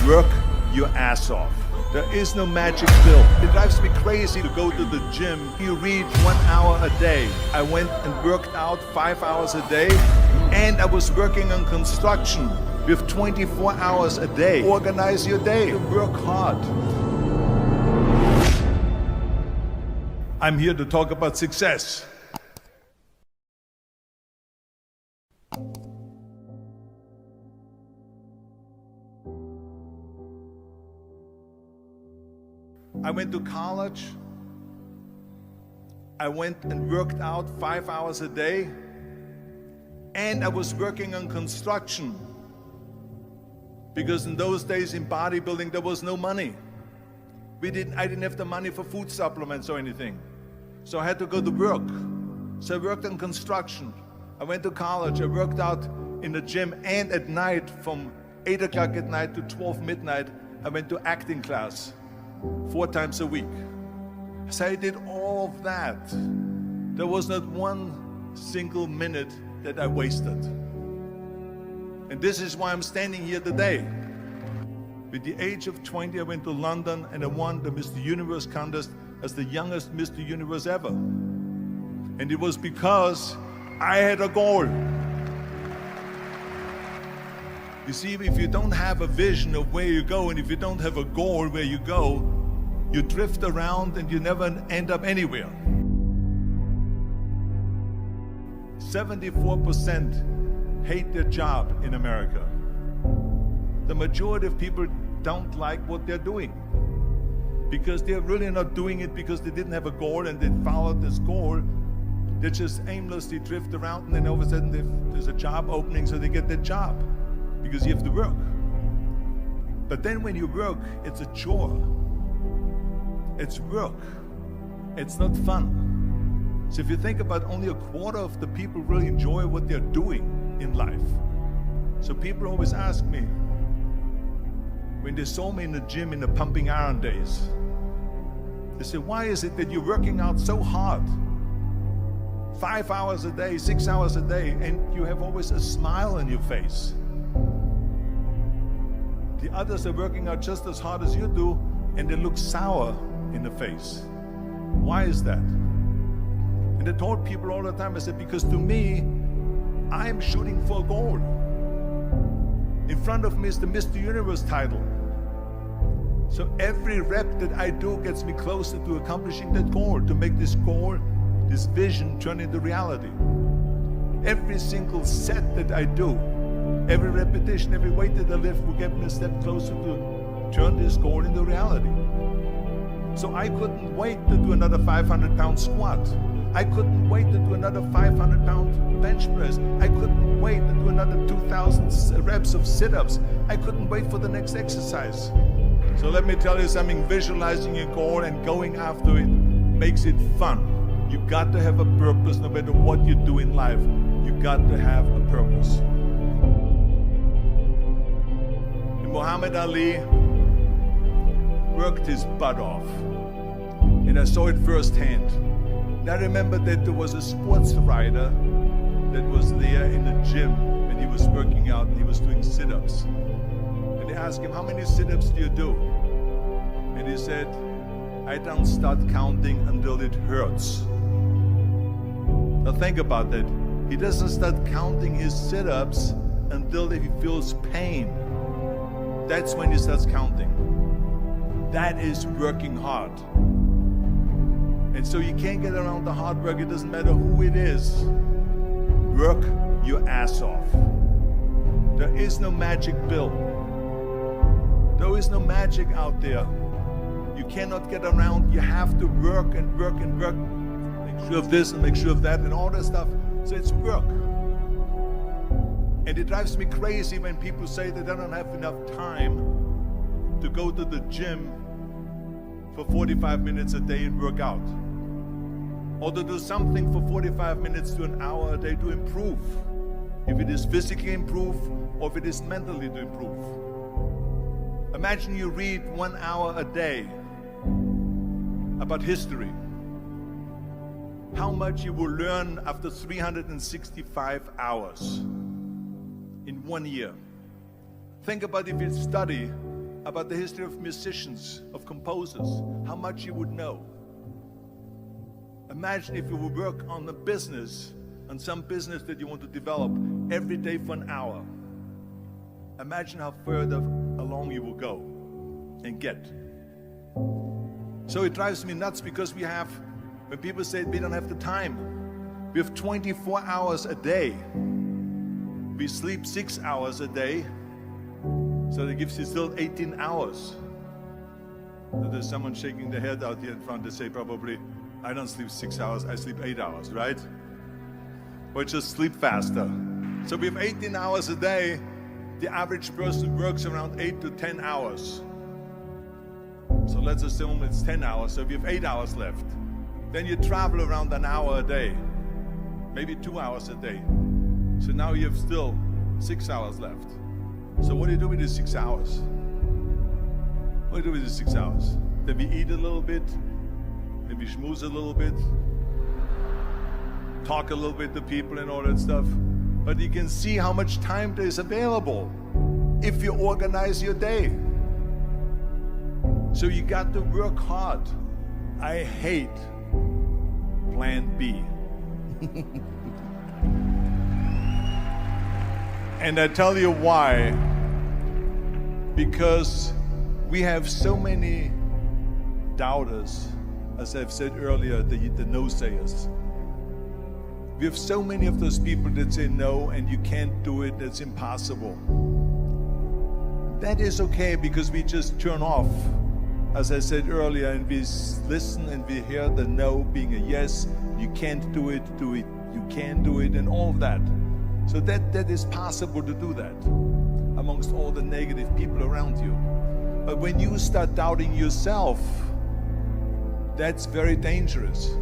Work your ass off. There is no magic pill. It drives me crazy to go to the gym. You read 1 hour a day. I went and worked out 5 hours a day, and I was working on construction with 24 hours a day. Organize your day. Work hard. I'm here to talk about success. I went to college. I went and worked out 5 hours a day, and I was working on construction, because in those days in bodybuilding there was no money. I didn't have the money for food supplements or anything, so I had to go to work. So I worked on construction. I went to college. I worked out in the gym, and at night from 8 o'clock at night to 12 midnight I went to acting class 4 times a week. So I did all of that. There was not one single minute that I wasted. And this is why I'm standing here today. With the age of 20, I went to London and I won the Mr. Universe contest as the youngest Mr. Universe ever. And it was because I had a goal. You see, if you don't have a vision of where you go, and if you don't have a goal where you go, you drift around and you never end up anywhere. 74% hate their job in America. The majority of people don't like what they're doing, because they're really not doing it because they didn't have a goal and they followed this goal. They just aimlessly drift around, and then all of a sudden there's a job opening, so they get that job because you have to work. But then when you work, it's a chore. It's work. It's not fun. So if you think about, only a quarter of the people really enjoy what they're doing in life. So people always ask me, when they saw me in the gym in the pumping iron days, they say, why is it that you're working out so hard? 5 hours a day, 6 hours a day, and you have always a smile on your face. The others are working out just as hard as you do, and they look sour in the face. Why is that? And I told people all the time, I said, because to me, I'm shooting for a goal. In front of me is the Mr. Universe title. So every rep that I do gets me closer to accomplishing that goal, to make this goal, this vision, turn into reality. Every single set that I do, every repetition, every weight that I lift will get me a step closer to turn this goal into reality. So I couldn't wait to do another 500-pound squat. I couldn't wait to do another 500-pound bench press. I couldn't wait to do another 2,000 reps of sit-ups. I couldn't wait for the next exercise. So let me tell you something, visualizing your goal and going after it makes it fun. You got to have a purpose. No matter what you do in life, you got to have a purpose. And Muhammad Ali worked his butt off, and I saw it firsthand. And I remember that there was a sports writer that was there in the gym when he was working out, and he was doing sit-ups. And they asked him, how many sit-ups do you do? And he said, I don't start counting until it hurts. Now think about that. He doesn't start counting his sit-ups until he feels pain. That's when he starts counting. That is working hard. And so you can't get around the hard work. It doesn't matter who it is. Work your ass off. There is no magic pill. There is no magic out there. You cannot get around. You have to work and work and work. Make sure of this and make sure of that and all that stuff. So it's work. And it drives me crazy when people say that they don't have enough time to go to the gym for 45 minutes a day and work out, or to do something for 45 minutes to an hour a day to improve, if it is physically improve or if it is mentally to improve. Imagine you read 1 hour a day about history. How much you will learn after 365 hours in 1 year. Think about if you study about the history of musicians, of composers, how much you would know. Imagine if you would work on a business, on some business that you want to develop every day for an hour. Imagine how further along you will go and get. So it drives me nuts because when people say we don't have the time, we have 24 hours a day. We sleep 6 hours a day, so that gives you still 18 hours. So there's someone shaking their head out here in front. They say probably, I don't sleep 6 hours, I sleep 8 hours, right? Or just sleep faster. So we have 18 hours a day. The average person works around 8 to 10 hours. So let's assume it's 10 hours, so we have 8 hours left. Then you travel around an hour a day, maybe 2 hours a day. So now you have still 6 hours left. So what do you do with these 6 hours? What do you do with these 6 hours? Then we eat a little bit, then we schmooze a little bit, talk a little bit to people and all that stuff. But you can see how much time there is available if you organize your day. So you got to work hard. I hate plan B. And I tell you why. Because we have so many doubters, as I've said earlier, the no-sayers. We have so many of those people that say no and you can't do it, that's impossible. That is okay because we just turn off, as I said earlier, and we listen and we hear the no being a yes. You can't do it, you can do it, and all of that. So that is possible to do that amongst all the negative people around you. But when you start doubting yourself, that's very dangerous.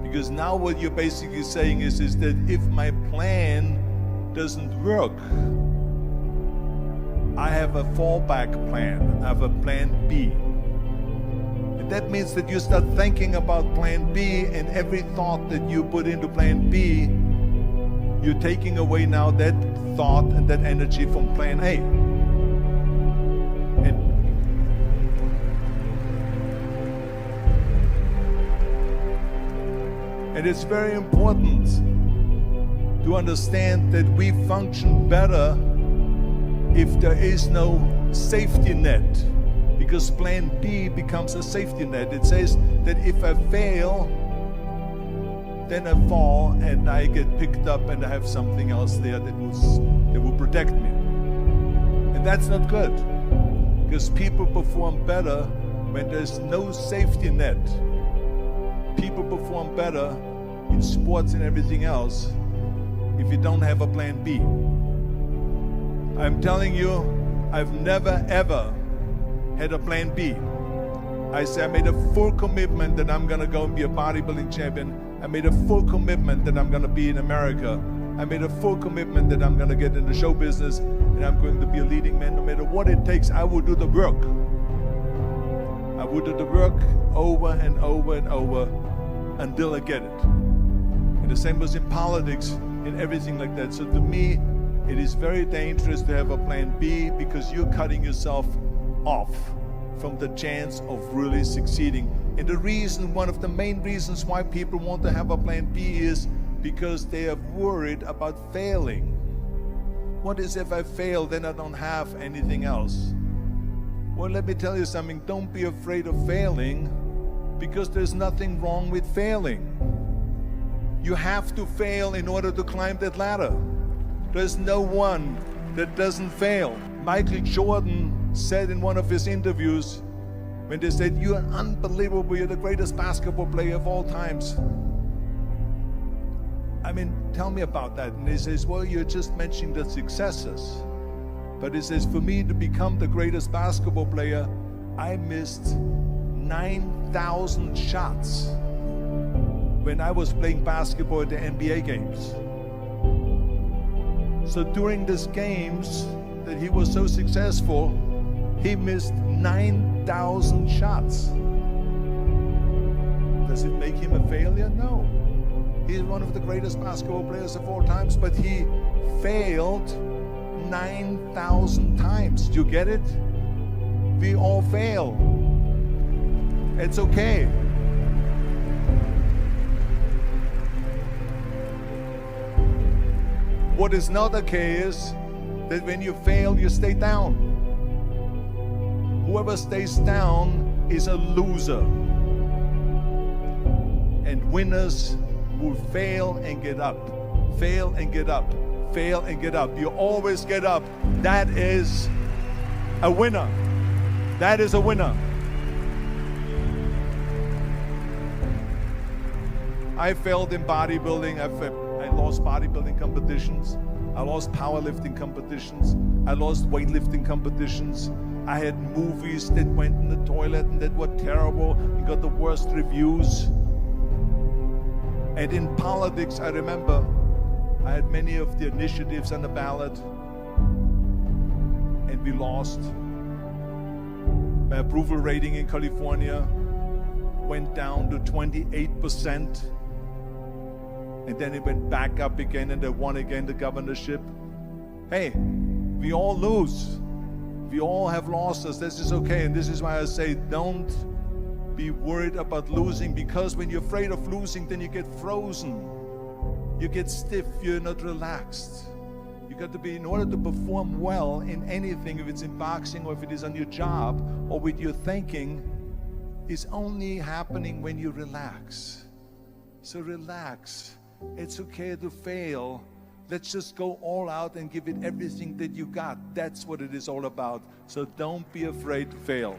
Because now what you're basically saying is that if my plan doesn't work, I have a fallback plan, I have a plan B. And that means that you start thinking about plan B, and every thought that you put into plan B, you're taking away now that thought and that energy from plan A. And it's very important to understand that we function better if there is no safety net, because plan B becomes a safety net. It says that if I fail, then I fall and I get picked up and I have something else there that will protect me. And that's not good, because people perform better when there's no safety net. People perform better in sports and everything else if you don't have a plan B. I'm telling you, I've never ever had a plan B. I made a full commitment that I'm gonna go and be a bodybuilding champion. I made a full commitment that I'm gonna be in America. I made a full commitment that I'm gonna get in the show business and I'm going to be a leading man. No matter what it takes, I will do the work. I will do the work over and over and over until I get it. And the same was in politics, in everything like that. So to me, it is very dangerous to have a plan B, because you're cutting yourself off from the chance of really succeeding. And the reason, one of the main reasons why people want to have a plan B is because they are worried about failing. What is if I fail, then I don't have anything else? Well, let me tell you something, don't be afraid of failing, because there's nothing wrong with failing. You have to fail in order to climb that ladder. There's no one that doesn't fail. Michael Jordan said in one of his interviews, when they said, "You're unbelievable, you're the greatest basketball player of all times." I mean, tell me about that. And he says, well, you're just mentioning the successes. But he says, for me to become the greatest basketball player, I missed 9,000 shots when I was playing basketball at the NBA games. So during these games that he was so successful, he missed 9,000 shots. Does it make him a failure? No. He's one of the greatest basketball players of all times, but he failed 9,000 times. Do you get it? We all fail. It's okay. What is not okay is that when you fail, you stay down. Whoever stays down is a loser. And winners will fail and get up, fail and get up, fail and get up. You always get up. That is a winner. That is a winner. I failed in bodybuilding. I lost bodybuilding competitions. I lost powerlifting competitions. I lost weightlifting competitions. I had movies that went in the toilet and that were terrible and got the worst reviews. And in politics, I remember I had many of the initiatives on the ballot, and we lost. My approval rating in California went down to 28%, and then it went back up again, and I won again the governorship. Hey, we all lose. We all have losses. This is okay, and this is why I say don't be worried about losing, because when you're afraid of losing, then you get frozen. You get stiff, you're not relaxed. You got to be, in order to perform well in anything, if it's in boxing or if it is on your job or with your thinking, is only happening when you relax. So relax. It's okay to fail. Let's just go all out and give it everything that you got. That's what it is all about. So don't be afraid to fail.